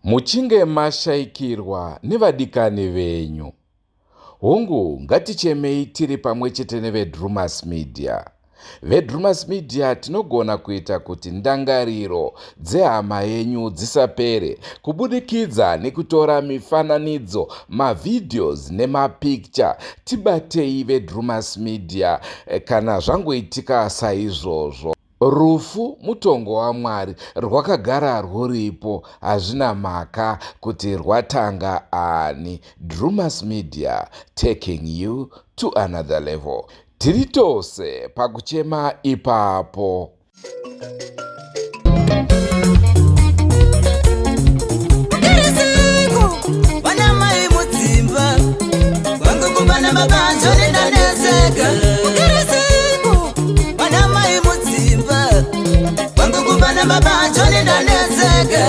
Muchinge mashaikirwa nevadikani venyu, hongu ngatichemei tiri pamwe chete neveDrewmas Media. VeDrewmas Media tinogona kuita kuti ndangariro dzehama yenyu dzisapere kubudikidza nekutora mifananidzo, mavideos nemapicture. Tibatei veDrewmas Media kana zvangoitika saizvozvo. Rufu mutongo waMwari, rwakagara rwuripo, hazvina mhaka kuti rwatanga ani. Drewmas Media, taking you to another level. Tiri tose pakuchema ipapo. Mudzimba wangu kubana mabanjo nendanezeka. Wangu kubana mabanjo nendanezeka.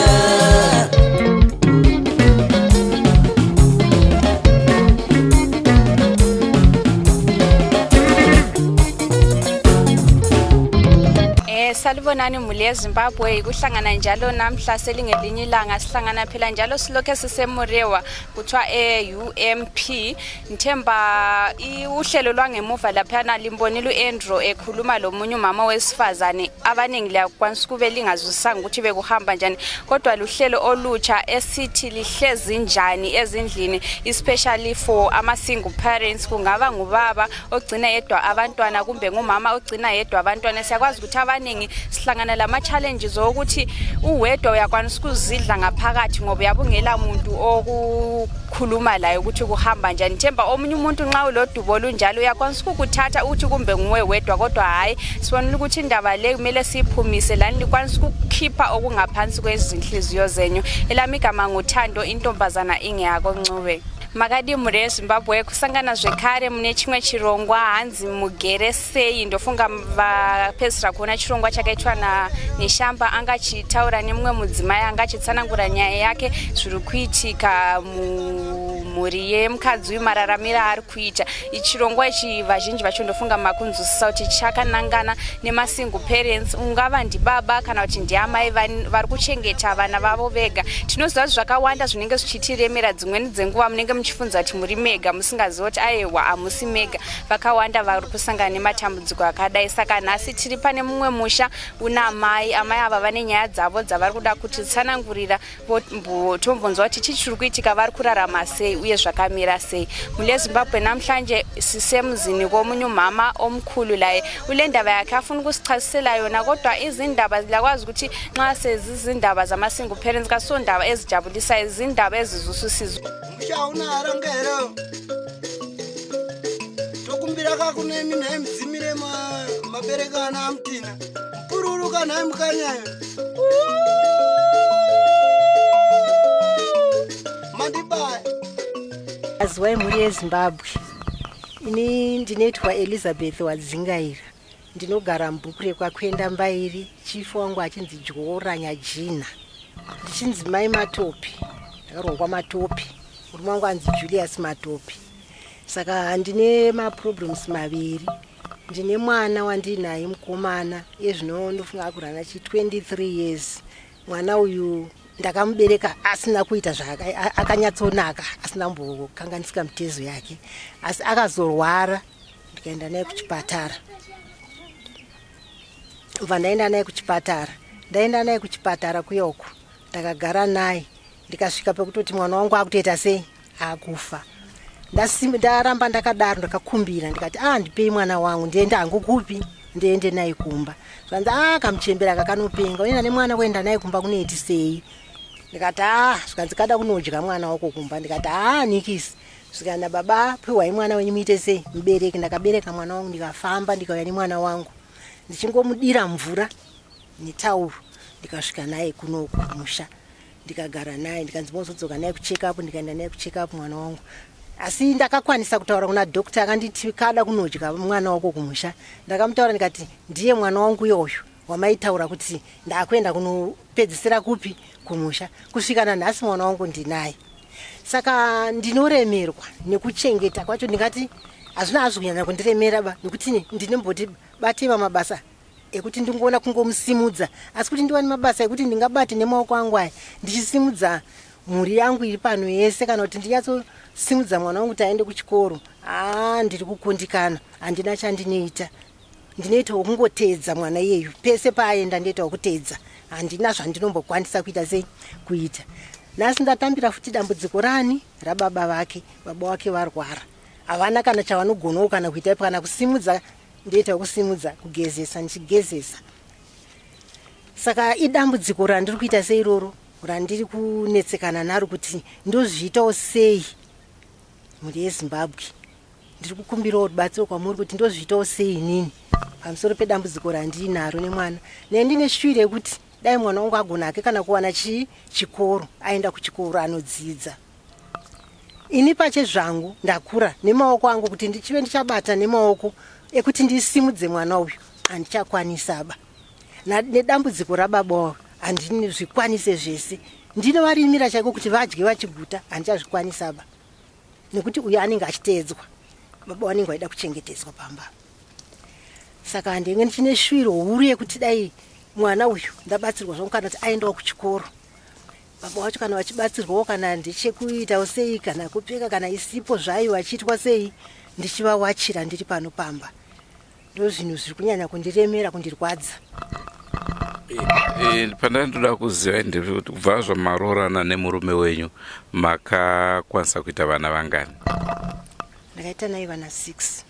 Salibonani muli Zimbabwe, kuhlangana njalo namhla selingelinye ilanga sihlangana phela njalo silokhe sisemurewa kuthiwa UMP. Ngithemba uhlelo lwangemuva laphana limbonile uAndrew ekhuluma lomunye umama wesifazane. Abaningi liyakwanisa kube lingazwisanga ukuthi bekuhamba njani, kodwa luhlelo olutsha esithi lihlezi njani ezindlini, especially for ama single parents. Kungaba ngubaba ogcina yedwa abantwana kumbe ngumama ogcina yedwa abantwana. Siyakwazi ukuthi abaningi sihlangana lama challenges ukuthi uwedwa uyakwanisa ukuzidla ngaphakathi ngoba yabungela umuntu okukhuluma laye ukuthi kuhamba njani. Themba omunye umuntu nxa ulodubo olunjalo uyakwanisa ukuthatha uthi kumbe nguwe wedwa, kodwa hayi sibonile ukuthi indaba le kumele siphumise lani likwanisa ukukhipha okungaphansi kwezinhliziyo zenyu. Elami igama nguThando, intombazana ingeyako Ncube. Makadi mure Zimbabwe kusangana zvekare mune chimwe chirongwa hanzi Mugere sei. Ndofunga vapedzisira kuona chirongwa chakaitwa neshamba angachitaura nemumwe mudzimai angachitsanangura nyaya yake zviri kuitika mumhuri yemukadzi mararamiro ari kuita. Ichirongwa ichi vazhinji vacho ndofunga makunzwisisa kuti chakanangana nemasingle parents, ungava ndibaba kana kuti ndiamai vari kuchengeta vana vavo vega. Tinoziva zvakawanda zvinenge zvichitiremera, dzimweni dzenguva munenge muchifunza kuti muri mega musingazivi kuti aiwa hamusi mega. Vakawanda vari kusangana nematambudziko akadai. Saka nhasi tiri pane mumwe musha una amai ava vane nyaya dzavo dzavari kuda kuti tsanangurira tombonzwa kuti chiri kuitika, vari kurarama sei uye zvakamira sei. Mule Zimbabwe namhlanje sisemuzini komunye umama omkhulu laye ule ndaba yakhe afuna ukusichasisela yona, kodwa izindaba ziyakwazi ukuthi nxa sezizindaba zama-single parents kasondaba ezijabulisayo, izindaba ezizusisizo. Arangero tokumbira kakunemi naye mdzimire maberekana amtina pururuka naye mukanyayo mandibaya azwai muri yeZimbabwe. Ini ndinoitwa Elizabeth Wadzingaira, ndinogara mubhukure kwakwenda Mbairi. Chifu wangu achinzi Dyoranya Jina, ndichinzi Mai Matopi, ndakarongwa Matopi. Murume wangu anzi Julius Matopi. Saka ndine maproblems maviri. Ndine mwana wandinaye mukomana, ezvino ndofunga kurana 23 years. Mwana uyu ndakamubereka asina kuita akanyatsonaka, asina mbokanganisika mitezo yake, asi akazorwara ndikaenda naye kuchipatara. Ndaenda naye kuchipatara kuyoko, ndakagara naye ndikasvika pekutoti mwana wangu akutoita sei, akufa. Ndaramba ndakadaro, ndakakumbira ndikati ndipei mwana wangu ndiende hangu kupi, ndiende naye kumba. Zvanzi kamuchembera kakanopenga, uenda nemwana kuenda naye kumba kunoiti sei. Ndikati zvikanzi kada kunodya mwana wako kumba. Ndikati nikisi. Zvikana baba pewai mwana wenyu muite sei, mubereki. Ndakabereka mwana wangu ndikafamba ndikauya nemwana wangu ndichingomudira mvura netauro, ndikasvika naye kuno kumusha. Ndikagara naye ndikanzi mozodzoka naye kucheck up. Ndikaenda naye kucheck up mwana wangu, asi ndakakwanisa kutaura kuna doctor akanditi kada kunodya mwana wako kumusha. Ndakamutaura ndikati ndiye mwana wangu yoyo wamaitaura kuti ndakwenda kunopedzisira kupi kumusha. Kusvikana nhasi mwana wangu ndinaye. Saka ndinoremerwa nekuchengeta kwacho. Ndingati hazvina hazvo kunyanya kundiremera nekuti ndinemboti bateva mabasa ekuti ndingoona kungomusimudza, asi kuti ndiwane mabasa ekuti ndingabate nemaoko angu aya ndichisimudza mhuri yangu iri pano yese kana kuti ndinyatsosimudza mwana wangu kuti aende kuchikoro, ndiri kukundikana, handina chandinoita. Ndinoita wokungoteedza mwana iyeyu, pese paaenda ndoita wokuteedza, handina zvandinombokwanisa kuita sei kuita. Nhasi ndatambira futi dambudziko rani rababa vake, baba vake varwara, havana kana chavanogonawo kana kuita, kana kusimudza ndoita wokusimudza, kugezesa ndichigezesa. Saka idambudziko randiri kuita seiroro randiri kunetsekana naro kuti ndozviitawo sei mhuri yeZimbabwe. Ndiri kukumbirawo rubatsiro kwamuri kuti ndozviitawo sei inini pamusoro pedambudziko randinaro nemwana. Nendine shwiro yekuti dai mwana wangu agona hake kana kuwana chikoro, aenda kuchikoro anodzidza. Ini pache zvangu ndakura nemaoko angu kuti ndichive ndichabata nemaoko ekuti ndisimudze mwana uyu, handichakwanisaba. Nedambudziko rababa wavo handini zvikwanise zvese. Ndinovarimira chaiko kuti vadye vachiguta, handichazvikwanisaba. Nekuti uyu anenge achiteedzwa, baba vanenge vaida kuchengetedzwa pamba. Saka handenge ndichine shwiro huru yekuti dai mwana uyu ndabatsirwa zvangu kana kuti aendawo kuchikoro. Baba vacho kana vachibatsirwawo kana ndechekuitawo sei, kana kupfeka kana isipo zvayo vachiitwa sei, ndichivawachira ndiri pano pamba. Ndozvinhu zviri kunyanya kundiremera, kundirwadza. Pandandoda kuziva ndiri kuti kubva zvamaroorana nemurume wenyu makakwanisa kuita vana vangani? Ndakaita naye vana 6.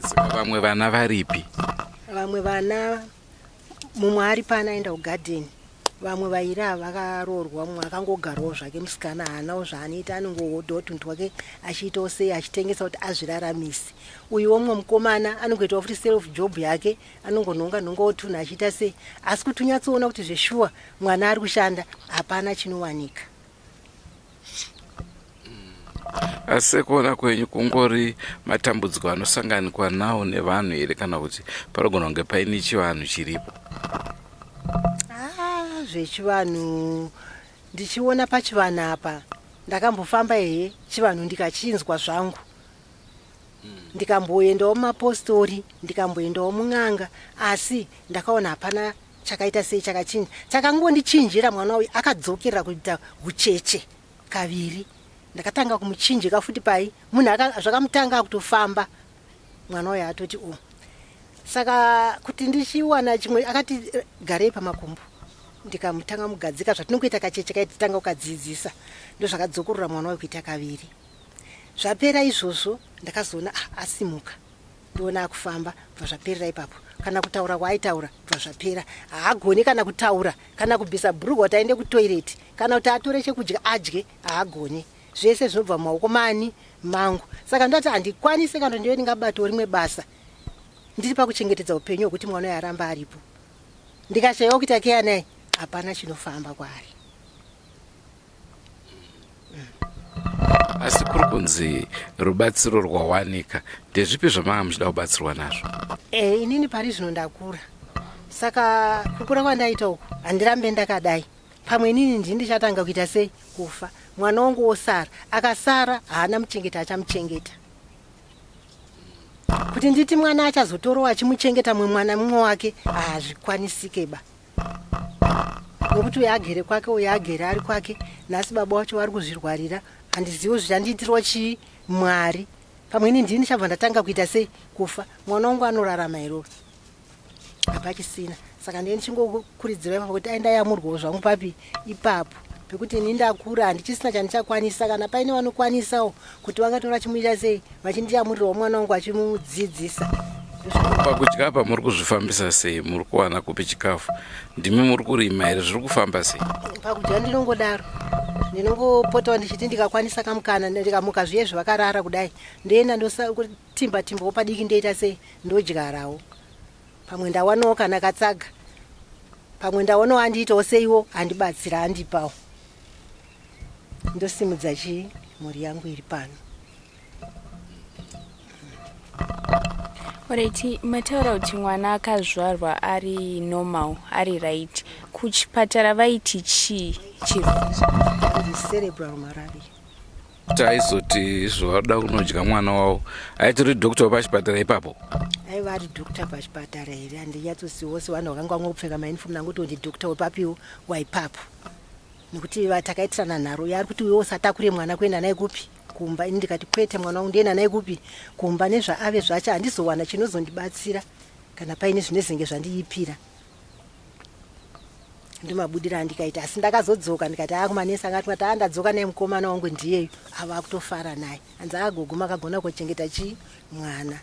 Saka vamwe vana varipi? Vamwe vana mumwe ari pana aenda kugadheni, vamwe vairi vakaroorwa, mumwe akangogarawo zvake musikana, haanawo zvaanoita, anongohoda utuntu wake achiitawo sei, achitengesa kuti azviraramisi. Uyu mumwe mukomana anongoitawo futi self job yake, anongonhonga tunhu achiita sei, asi kuti unyatsoona kuti zveshuwa mwana ari kushanda, hapana chinowanika. Asi kuona kwenyu kungori matambudziko anosanganikwa nawo nevanhu here, kana kuti parogona kunge paine chivanhu chiripo? Zvechivanhu ndichiona pachivanhu apa, ndakambofamba hehe chivanhu ndikachinzwa zvangu, ndikamboendawo mumapostori, ndikamboendawo mun'anga, asi ndakaona hapana chakaita sei chakachinja. Chakangondichinjira mwana uyu akadzokera kuita ucheche kaviri. Ndakatanga kumuchinjika futi pai, munhu zvakamutanga kutofamba, mwana uyu atoti Saka kuti ndichiwana chimwe akati garei pamakumbo, ndikamutanga mugadzika zvatinokuita kacheche kaititanga kukadzidzisa, ndozvakadzokorora mwana uyu kuita kaviri. Zvapera izvozvo ndakazoona asimuka, ndoona akufamba, bva zvaperera ipapo. Kana kutaura waaitaura, bva zvapera. Haagoni kana kutaura, kana kubvisa bhurugwa kuti aende kutoireti, kana kuti atore chekudya adye, haagoni. Zvese zvinobva mumaoko mangu. Saka ndati handikwanise kana ndiwe ndingabatawo rimwe basa ndiri pakuchengetedza upenyu hwekuti mwana uyu aramba aripo. Ndikashayiwa kuita keya naye, hapana chinofamba kwaari. Asi kuri kunzi rubatsiro rwawanika, ndezvipi zvamanga muchida kubatsirwa nazvo? Inini pari zvino ndakura, saka kukura kwandaita uku handirambe ndakadai. Pamwe inini ndichatanga kuita sei, kufa. Mwana wangu osara, akasara haana muchengeta achamuchengeta. Kuti nditi mwana achazotorawo achimuchengeta mwana mumwe wake, hazvikwanisike. Nokuti uyu agere kwake, uyu agere ari kwake, nhasi baba wacho vari kuzvirwarira, handizivi zvichandiitirwa chii Mwari. Pamwe ini ndini ndichabva ndatanga kuita sei, kufa. Mwana wangu anorarama iroro, hapachisina. Saka ndini ndichingokurudzira ipapo kuti aenda yamurwawo zvangu papi ipapo, pekuti ini ndakura handichisina chandichakwanisa, kana paine vanokwanisawo kuti vangatora chimuita sei, vachindiyamurirawo mwana wangu achimudzidzisa. Pakudya apa muri kuzvifambisa sei? Muri kuwana kupi chikafu? Ndimi muri kurima here, zviri kufamba sei? Pakudya ndinongodaro, ndinongopotawo ndichiti ndikakwanisa kamukana, ndikamuka zviye zvakarara kudai, ndoenda ndotimba-timbawo padiki ndoita sei, ndodyarawo. Pamwe ndawanawo kana katsaga, pamwe ndawanawo handiitawo seiwo, handibatsira handipawo. Ndosimudza mhuri yangu iri pano. Alright, mataura kuti mwana akazvarwa ari normal, ari right. Kuchipatara vaiti chii chirwere? Cerebral malaria. Taizoti zvawada kunodya mwana wavo, aitori dhokita wapachipatara ipapo? Aiva ari dhokita pachipatara here, handinyatsozivawo sevanhu vakanga vangopfeka mainifomu nangu kuti ndi dhokita wepapiwo waipapo. nekuti vatakaitirana nharo yari kuti wewo satakure mwana kuenda naye kupi kumba. Ini ndikati kwete mwana wangu ndienda naye kupi kumba, nezvaave zvacho handizowana chinozondibatsira kana paine zvine zvinge zvandiipira. Ndimabudira ndikaita, asi ndakazodzoka ndikati akumanesi angati kuti andadzoka naye mukomana wangu ndiyeyo, ava kutofara naye, hanzi agoguma akagona kuchengeta mwana.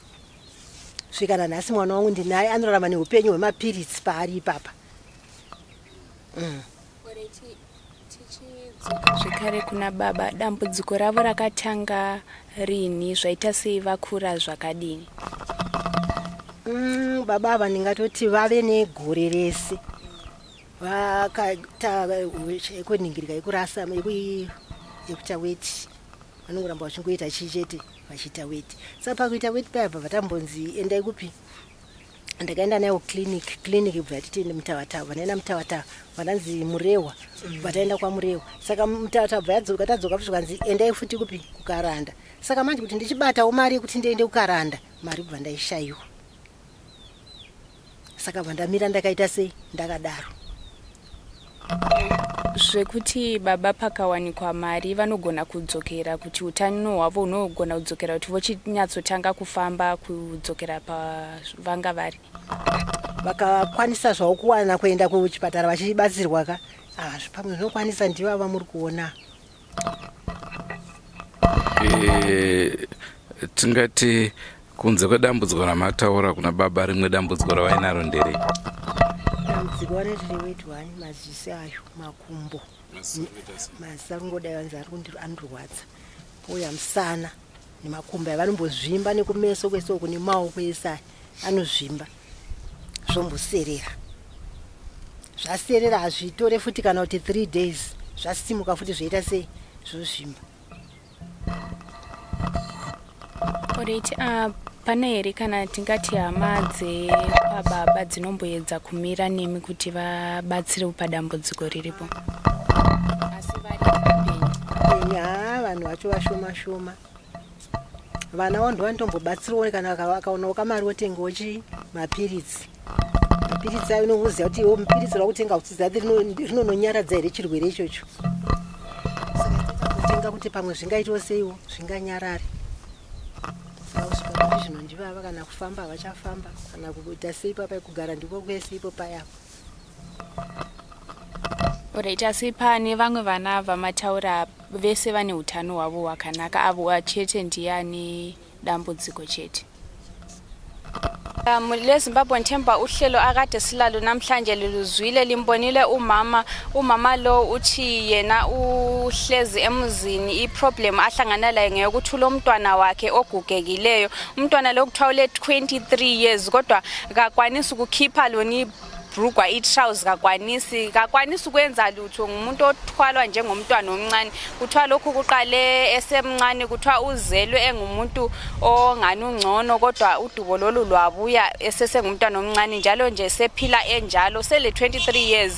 Svikana nhasi mwana wangu ndinaye, anorarama neupenyu hwemapiritsi paari ipapa. Zvekare kuna baba, dambudziko ravo rakatanga rini, zvaita sei vakura zvakadini? Baba ava ndingatoti vave negore rese vakaita kuningirika yekurasa yekuita weti, vanongoramba vachingoita chichete vachiita weti. Saka pakuita weti paya vatambonzi endai kupi, ndakaenda nayo clinic ibva titende Mutavatava, vanaenda Mutavatava vananzi Murewa, vataenda kwaMurewa. Saka Mutavatava yadzoka tadzoka zvikanzi endai futi kupi kukaranda. Saka manje kuti ndichibatawo mari yekuti ndiende kukaranda, mari kubva ndaishayiwa. Saka vandamira ndakaita sei ndakadaro. Zvekuti baba pakawanikwa mari vanogona kudzokera kuti utano hwavo hunogona kudzokera kuti vochinyatsotanga kufamba kudzokera pavanga vari. Vakakwanisa zvavo kuwana kuenda kuchipatara vachibatsirwa ka, pamwe zvinokwanisa ndivo ava muri kuona. Tingati kunze kwedambudziko ramataura kuna baba, rimwe dambudziko ravainaro nderei? Dambudziko retireweti wani, maziso ayo, makumbo, maziso aringodai vanzi anorwadza, uya musana nemakumbo avanombozvimba, nekumeso kwese uku nemaoko ese anozvimba zvomboserera. Zvaserera hazvitore futi kana kuti 3 days zvasimuka futi zvoita sei zvozvimba. Alright, pane here kana tingati hama dzepababa dzinomboedza kumira nemi kuti vabatsire padambudziko riripo? Asi vari vanhu vacho vashoma. Vana wando vanotombobatsirawo kana akaonawo kamari wotengawo mapiritsi. Mapiritsi ayo unokuziva kuti iwo mupiritsi rakutenga uchiziva kuti rinononyaradza here chirwere ichocho. Saka kutenga kuti pamwe zvingaitawo seiwo zvinganyarare. Saka zvinondivava kana kufamba havachafamba, kana kuita sei papa kugara ndiko kwese ipo payapo. Alright, asi pane vamwe vana vamataura vese vane utano hwavo hwakanaka, avo chete ndiyani dambudziko chete? LeZimbabwe Nthemba uhlelo akade silalo namhlanje liluzwile limbonile umama lo uthi yena uhlezi emuzini, iproblem ahlangana layo ngeyokuthi lo mntwana wakhe ogugekileyo, umntwana lo kuthiwa ule 23 years kodwa akakwanisi ukukhipha loni brugwa i-trousers, kakwanisi ukwenza lutho, ngumuntu othwalwa njengomntwana omncane. Kuthiwa lokhu kuqale esemncane, kuthiwa uzelwe engumuntu ongani ungcono, kodwa udubo lolu lwabuya esesengumntwana omncane, njalo nje sephila enjalo sele 23 years.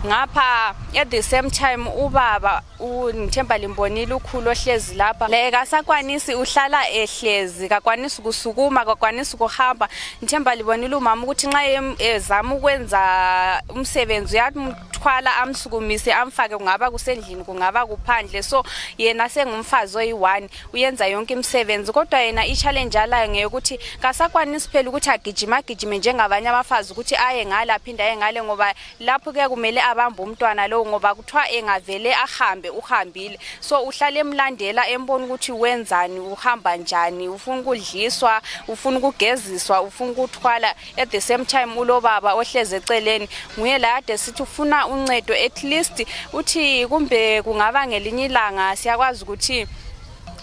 Ngapha at the same time ubaba uNthemba limbonile ukhulu ohlezi lapha le kasakwanisi, uhlala ehlezi, kakwanisi ukusukuma, kakwanisi ukuhamba. Nthemba libonile umama ukuthi nxa ezama ukwenza umsebenzi uyamthwala amsukumise amfake, kungaba kusendlini kungaba kuphandle. So yena sengumfazi oyi1 uyenza yonke imisebenzi, kodwa yena i-challenge alayo ngeyokuthi kasakwanisi phela ukuthi agijime njengabanye abafazi ukuthi aye ngala phinda aye ngale, ngoba lapho ke kumele abamba umntwana lo, ngoba kuthiwa engavele ahambe uhambile. So uhlale emlandela embona ukuthi wenzani, uhamba njani, ufuna ukudliswa, ufuna ukugeziswa, ufuna ukuthwala. At the same time ulobaba ohleze eceleni nguye la ade sithi ufuna uncedo, at least uthi kumbe kungaba ngelinye ilanga siyakwazi ukuthi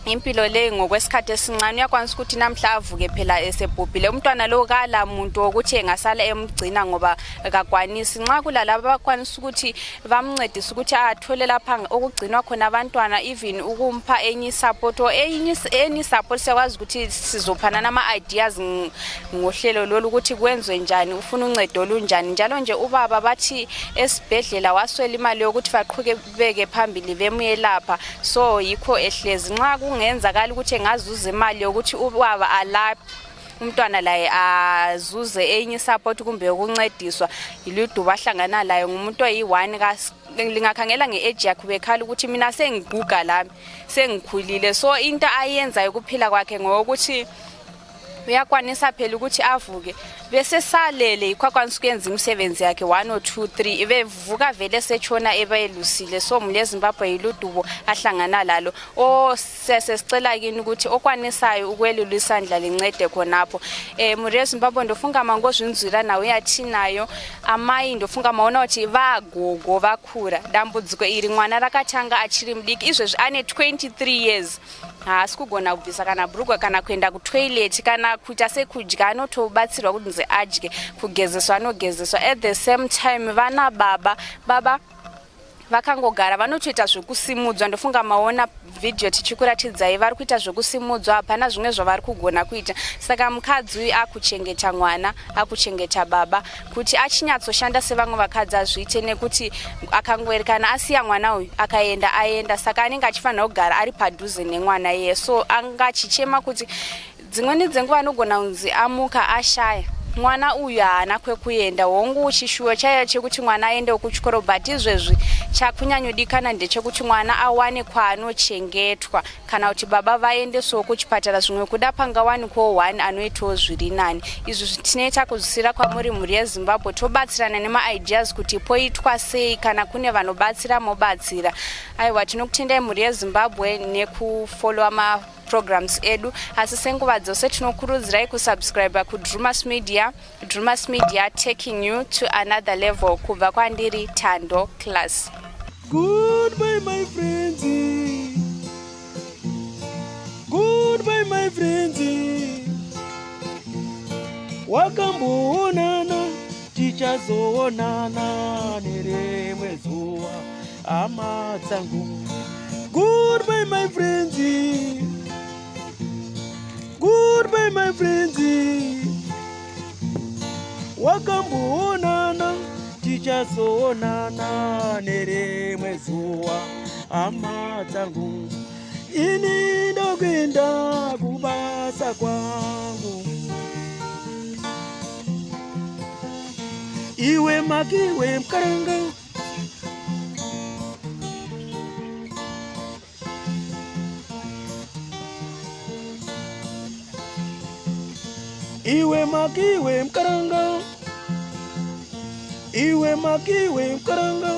impilo le ngokwesikhathi esincane uyakwanisa ukuthi namhla avuke phela esebhubhile umntwana lo, kala muntu ukuthi engasala emgcina ngoba akakwanisi. Nxa kulalabo bakwanisa ukuthi bamncedise ukuthi athole lapha okugcinwa khona abantwana, even ukumpha enye support or any support, siyakwazi ukuthi sizophana nama-ideas ngohlelo lolu ukuthi kwenzwe njani, ufuna uncedo olunjani. Njalo nje ubaba bathi esibhedlela waswela imali yokuthi baqhubeke phambili bemuyelapha, so yikho ehlezi. Nxa kungenzakala ukuthi engazuza imali yokuthi ubaba alaphe umntwana laye azuze enye support kumbe ukuncediswa, iluduba ahlangana layo ngumuntu oyi1 lingakhangela nge-age yakhe bekhala ukuthi mina sengiguga lami sengikhulile so into ayenza ukuphila kwakhe ngokuthi uyakwanisa phela ukuthi avuke bese salele ikhwakwanisa ukuyenza imisebenzi yakhe 1 or 2 3 ebevuka vele setshona ebelusile so Mulezimbabwe yiludubo ahlangana lalo sesicela kini ukuthi okwanisayo ukwelula isandla lincede khonapho Mulezimbabwe ndofunga mangozvinzwira nawe yathinayo amai ndofunga maona kuti vagogo vakhura dambudziko iri mwana rakatanga achiri mudiki izvezvi ane 23 years haasi kugona kubvisa kana bhurugwa kana kuenda kutoilet kana kuita sekudya anotobatsirwa kunzi adye kugezeswa anogezeswa at the same time vana baba vakangogara vanotoita zvekusimudzwa ndofunga maona video tichikuratidzai vari kuita zvekusimudzwa hapana zvimwe zvavari kugona kuita saka mukadzi uyu akuchengeta mwana akuchengeta baba kuti achinyatsoshanda sevamwe vakadzi azviite nekuti akangoerekana asiya mwana uyu aenda saka anenge achifanira kugara ari padhuze nemwana iye so anga achichema kuti dzimweni dzenguva anogona kunzi amuka ashaya mwana uyu haana kwekuenda hongu uchishuwa chaiyo chekuti mwana aende kuchikoro but izvezvi chakunyanyodikana ndechekuti mwana awane kwaanochengetwa kana kuti baba vaendesowo kuchipatara zvimwe kuda pangawanikwawo 1 anoitawo zviri nani izvi tinoita kuzvisira kwamuri mhuri yeZimbabwe tobatsirana nemaideas kuti poitwa sei kana kune vanobatsira mobatsira aiwa tinokutendai mhuri yeZimbabwe nekufollowa programs edu asi senguva dzose tinokurudzirai kusubscribe kuDrewmas Media taking you to another level kubva kwandiri Tando Class. Goodbye my friends, goodbye my friends, wakamboonana tichazoonana nerimwe zuva hama dzangu. Goodbye my friends, goodbye my friends, wakamboonana tichazoonana nerimwe zuva hama dzangu. Ini ndokwenda kubasa kwangu, iwe makiwe mkaranga, iwe makiwe mkaranga, iwe makiwe mkaranga.